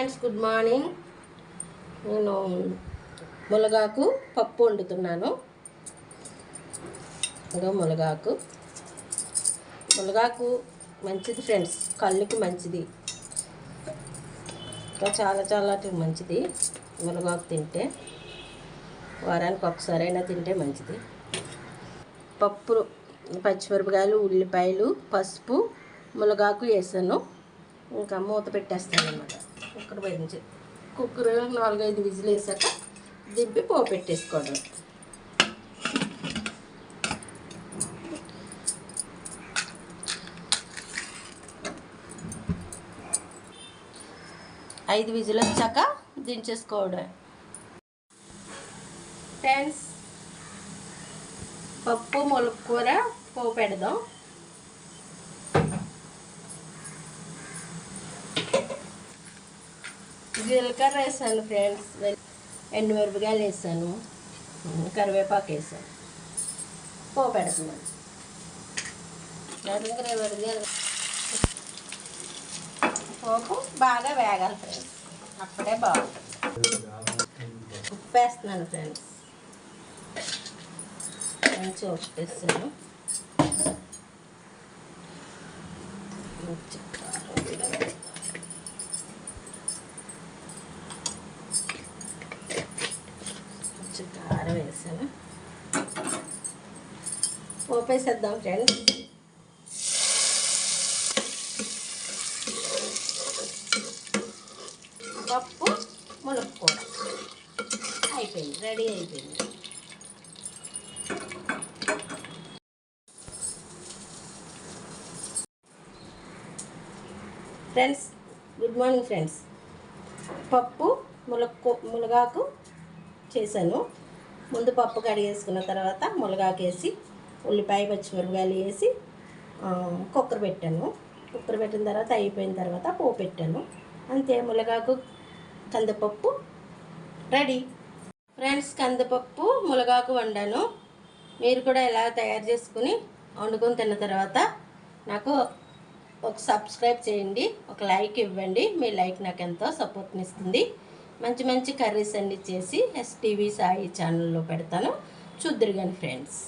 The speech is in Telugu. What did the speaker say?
Friends, good morning. నేను మునగాకు పప్పు వండుతున్నాను. ఇంకా మునగాకు మంచిది ఫ్రెండ్స్, కళ్ళుకి మంచిది. ఇంకా చాలా మంచిది. మునగాకు తింటే వారానికి ఒకసారైనా తింటే మంచిది. పప్పు, పచ్చిమిరపకాయలు, ఉల్లిపాయలు, పసుపు, మునగాకు వేసాను. ఇంకా మూత పెట్టేస్తాను అన్నమాట. కుక్కర్ 4-5 విజిల్ వేసాక దింపి పోపు పెట్టేసుకోవడం. ఐదు విజిల్ వచ్చాక దించేసుకోవడం. ఫ్రెండ్స్, పప్పు ములక్కూర పోపు పెడదాం. జీలకర్ర వేసాను ఫ్రెండ్స్, ఎండుమిరపకాయలు వేసాను, కరివేపాకు వేసాను. పోపు పెడుతున్నాను. పోపు బాగా వేగాలి ఫ్రెండ్స్, అప్పుడే బాగుంటుంది. ఉప్పు వేస్తున్నాను ఫ్రెండ్స్, మంచి ఉప్పు వేస్తాను. కారం వేసాను. పోపు వేసేద్దాం ఫ్రెండ్స్. పప్పు మునక్కూర అయిపోయింది, రెడీ అయిపోయింది. Friends, good morning friends. పప్పు మునగాకు చేశాను. ముందు పప్పు కడిగేసుకున్న తర్వాత మునగాకు వేసి, ఉల్లిపాయ, పచ్చిమిరపకాయలు వేసి కుక్కర్ పెట్టాను. కుక్కర్ పెట్టిన తర్వాత అయిపోయిన తర్వాత పోపు పెట్టాను. అంతే, మునగాకు కందిపప్పు రెడీ. ఫ్రెండ్స్, కందిపప్పు మునగాకు వండాను. మీరు కూడా ఎలా తయారు చేసుకుని వండుకొని తిన్న తర్వాత నాకు ఒక సబ్స్క్రైబ్ చేయండి, ఒక లైక్ ఇవ్వండి. మీ లైక్ నాకు ఎంతో సపోర్ట్ని ఇస్తుంది. మంచి కర్రీస్ అన్ని చేసి STV సాయి ఛానల్లో పెడతాను, చూద్దురు కానీ ఫ్రెండ్స్.